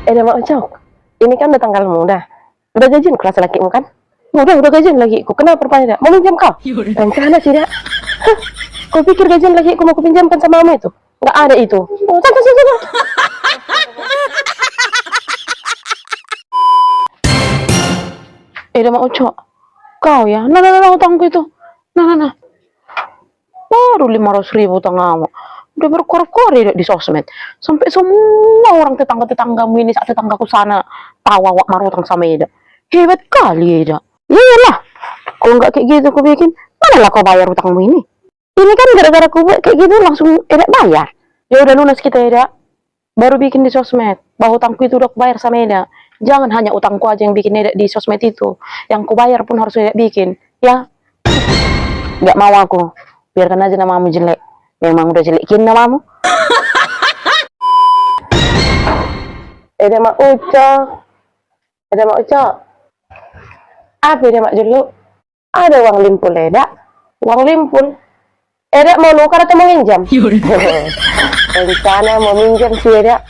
Mak Ucok, ini kan udah tanggal muda. Udah gajian kelas lakimu kan? Udah gajian lakiku. Kenapa rupanya dah? Mau minjam kau? Rencana sih dah. Hah? Kau pikir gajian lakiku mau kupinjamkan sama kamu itu? Nggak ada itu. Oh, sana. Mak Ucok, kau ya? Nah, utangku itu. Nah. Baru 500.000 utang kamu. Udah berkorek-korek di sosmed. Sampai semua orang tetangga-tetanggamu ini, saat tetanggaku sana, tahu awak marutang sama Eda. Hebat kali Eda. Iyalah, kalau nggak kayak gitu aku bikin, mana lah kau bayar utangmu ini? Ini kan gara-gara aku kayak gitu langsung Eda bayar. Ya udah lunas kita Eda. Baru bikin di sosmed. Bahwa utangku itu udah aku bayar sama Eda. Jangan hanya utangku aja yang bikin Eda di sosmed itu. Yang ku bayar pun harus Eda bikin. Ya, nggak mau aku. Biarkan aja namamu jelek. Memang udah jelekin namamu. Mak Ucok. Apa Mak dulu? Ada uang limpul Eda. Uang limpul. Eda mau nukar atau mau minjam? Rencana mau minjam sih Eda.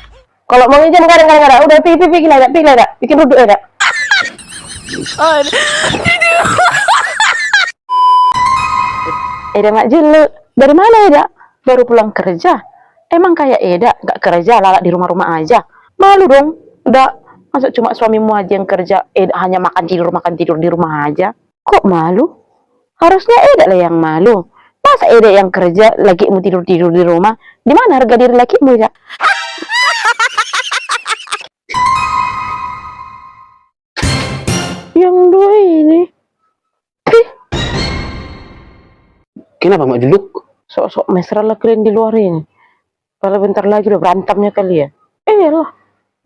Kalau mau minjam kadang-kadang ada. Udah pilih Eda. Bikin duduk Eda. Mak dulu. Dari mana Eda? Baru pulang kerja. Emang kayak Eda gak kerja lalak di rumah-rumah aja. Malu dong. Udah masa cuma suamimu aja yang kerja, Eda hanya makan tidur di rumah aja. Kok malu? Harusnya Eda lah yang malu. Masa Eda yang kerja, lakimu tidur di rumah? Di mana harga diri lakimu Eda? Yang dua ini. Kenapa Mak Juluk? Sok-sok mesra lah kalian di luar ini. Kalau bentar lagi udah berantamnya kali ya. Lah,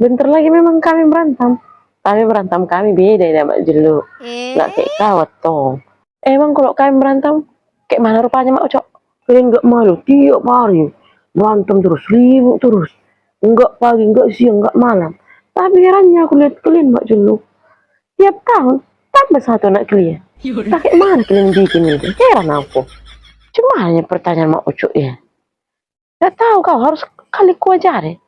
bentar lagi memang kami berantem. Tapi berantem kami beda ya Mak Juluk. Nggak kayak kawat toh. Emang kalau kami berantem, kayak mana rupanya Mak Ucok? Kalian nggak malu tiap hari berantem terus, ribut terus. Enggak pagi, enggak siang, enggak malam. Tapi herannya aku lihat kalian Mak Juluk. Tiap tahun tambah satu anak kalian. Pakai mana kalian bikin itu? Heran aku. Cuma hanya pertanyaan Mak Ucok ya. Gak tahu kau harus kali ku ajari.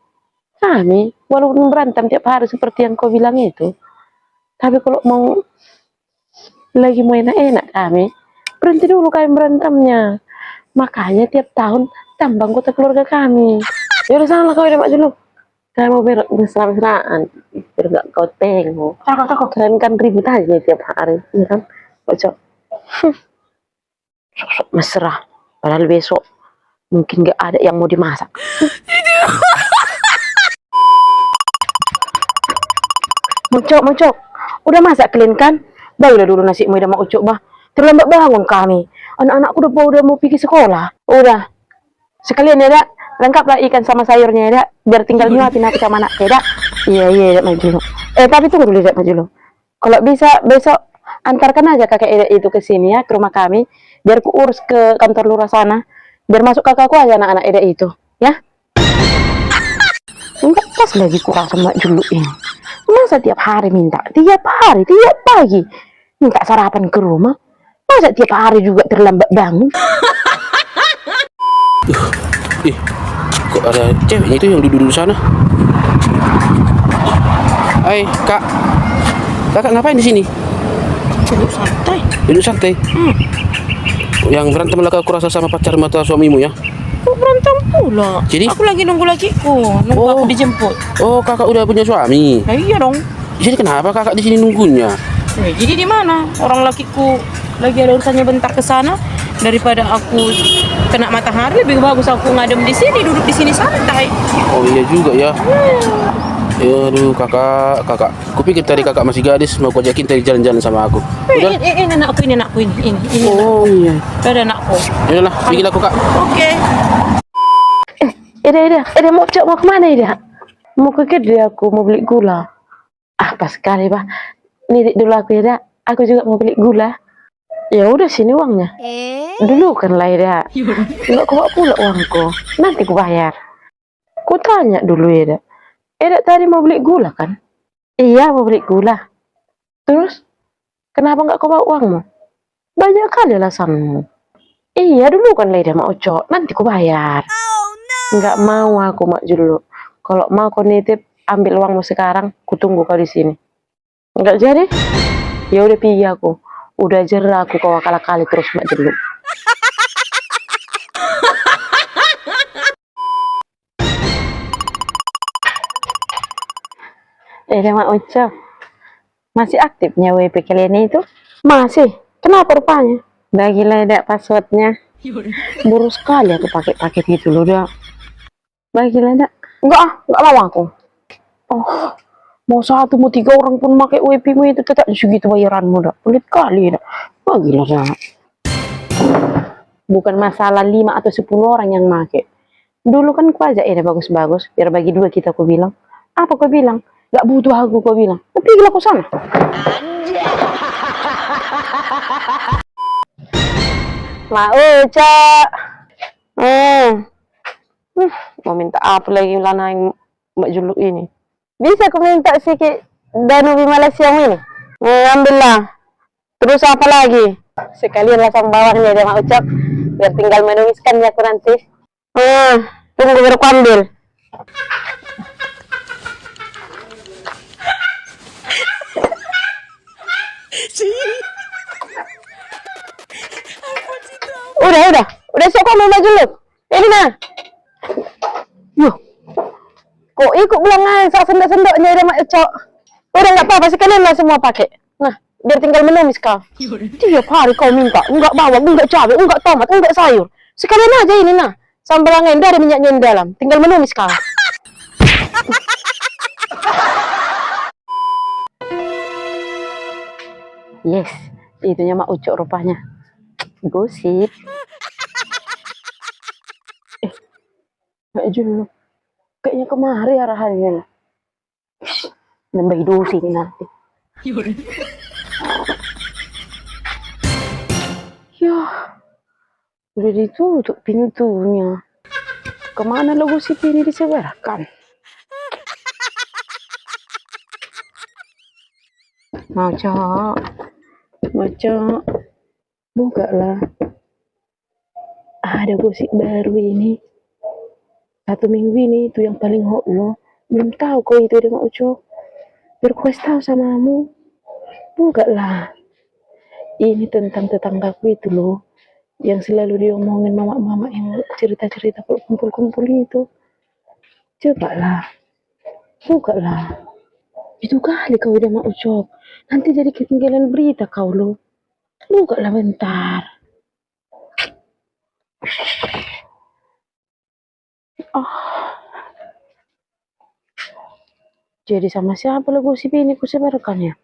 Kami walaupun berantem tiap hari seperti yang kau bilang itu, tapi kalau mau lagi mau enak-enak kami, berhenti dulu kami berantemnya. Makanya tiap tahun tambah anggota keluarga kami. Ya udah sana kau Mak dulu. Kami mau bersenang-senang, biar gak kau tengok. Takut kalian kan ribut aja tiap hari, ya kan? Ucok. Sok-sok mesra. Padahal besok mungkin gak ada yang mau dimasak. Mocok. Udah masak kalian kan? Baiklah dulu nasi muda Mak Ucok bah. Terlambat bangun kami. Anak-anakku udah mau pergi sekolah. Udah. Sekalian ya dak. Lengkaplah ikan sama sayurnya ya dak. Biar tinggal nyuapin aku sama anak ya dak. Iya dak maju. Tapi tunggu dulu dak maju. Kalau bisa besok antarkan aja kakak Eda itu ke sini ya, ke rumah kami. Biar ku urus ke kantor lurah sana. Biar masuk kakakku aja anak-anak Eda itu. Ya. Enggak pas lagi kurang sama dulu ini. Masa tiap hari minta? Tiap pagi. Minta sarapan ke rumah. Masa tiap hari juga terlambat bangun? Kok ada ceweknya itu yang duduk di sana? Hai, Kak. Kakak ngapain di sini? Duduk santai. Yang berantem lah aku rasa sama pacar mata suamimu ya? Aku berantem pula. Jadi? Aku lagi nunggu lakiku, aku dijemput. Oh, kakak udah punya suami. Ya, iya dong. Jadi kenapa kakak di sini nunggunya? Jadi di mana? Orang lakiku lagi ada urusannya bentar ke sana, daripada aku kena matahari, lebih bagus aku ngadem di sini, duduk di sini santai. Oh iya juga ya. Ya, aduh kakak. Kupikir tadi kakak masih gadis, mau ku ajakin tadi jalan-jalan sama aku. Udah? Ini anakku ini. Oh iya. Ada anakku. Ya lah, pergi aku Kak. Oke. Eda mau kemana Eda? Mau ke kedai aku, mau beli gula. Pas sekali bah. Nirik dulu aku Eda. Aku juga mau beli gula. Ya udah sini uangnya. Dulu kan lah Eda. Enggak ku bawa pula uangku. Nanti ku bayar. Ku tanya dulu Eda. Eda tadi mau beli gula kan? Iya mau beli gula. Terus kenapa nggak kau bawa uangmu? Banyak kali alasanmu. Iya dulu kan Eda Mak Ucok. Nanti ku bayar. Nggak mau aku Mak dulu. Kalau mau kau nitip ambil uangmu sekarang, kutunggu kau di sini. Enggak jadi? Ya udah pergi aku. Udah jerah aku kau akal-akali terus mak dulu. Mak Ucap, masih aktifnya WP kalian itu? Masih. Kenapa rupanya? Bagi ledak passwordnya. Buru sekali aku pakai paket itu loh dah. Bagi ledak. Enggak mau aku. Oh, mau 1 mau 3 orang pun pakai WP-mu itu tetap segitu bayaranmu dah. Pelit kali dah. Bagilah dah. Bukan masalah 5 atau 10 orang yang make. Dulu kan ku ajak ini bagus-bagus, biar bagi 2 kita ku bilang. Apa ku bilang? Gak butuh aku kau bilang. Tapi gila aku sana. Mau Cak. Mau minta apa lagi lana yang Mbak Juluk ini? Bisa aku minta sikit Danubi Malaysia ini? Ambillah. Terus apa lagi? Sekalian lah sama bawahnya dia Mak Ucap. Biar tinggal menuliskannya aku nanti. Tunggu biar aku ambil. Udah siap kamu Mbak Juluk. Ini nah. Yuh. Kok ikut bilang aja sendok-sendoknya udah Mak Ucap. Udah nggak apa-apa sekalian lah semua pakai. Nah, biar tinggal menumis kau. Tiap hari kau minta, enggak bawang, enggak cabai, enggak tomat, enggak sayur. Sekalian aja ini nah. Sambal angin dari minyaknya di dalam. Tinggal menumis kau. Yes, itunya Mak Ucok rupanya. Gosip. Mak Juluk. Kayaknya kemari arahannya. Nambah dosi ini nanti. Ya, udah ditutup pintunya. Kemana lo gosip ini disebarkan? Macam, buka lah. Ada gosip baru ini. 1 minggu ini itu yang paling hot lo. Belum tahu kau itu dia Mak Ucok. Berkuas tahu samamu. Buka lah. Ini tentang tetanggaku itu loh. Yang selalu diomongin mama-mama yang cerita-cerita kumpul-kumpul itu. Coba lah. Buka lah. Itu kali kau udah Mak Ucok. Nanti jadi ketinggalan berita kau lo. Buka lah bentar. Jadi sama siapa lo gosip ini ku sebarkan ya?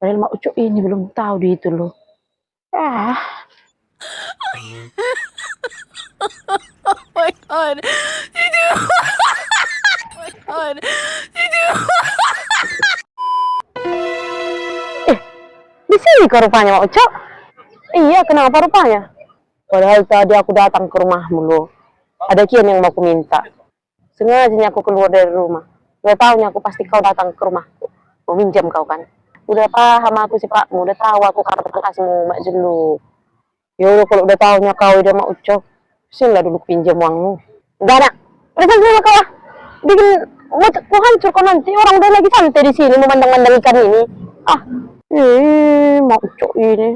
Padahal Mak Ucok ini belum tahu di itu loh. Oh my god. Di sini kok rupanya Mak Ucok? Iya, kenapa rupanya? Padahal tadi aku datang ke rumahmu loh. Ada kian yang mau aku minta. Sengajanya aku keluar dari rumah. Udah tahunya aku pasti kau datang ke rumahku. Mau minjam kau kan? Udah paham aku sifatmu, udah tahu aku karakter kasihmu Mak Juluk. Yaudah kalau udah tahunya kau udah Mak Ucok, sinilah dulu pinjam uangmu. Enggak ada. Udah santai sama kau lah. Bikin aku hancur kau nanti. Orang udah lagi santai di sini memandang-mandang ikan ini. Mak Ucok ini.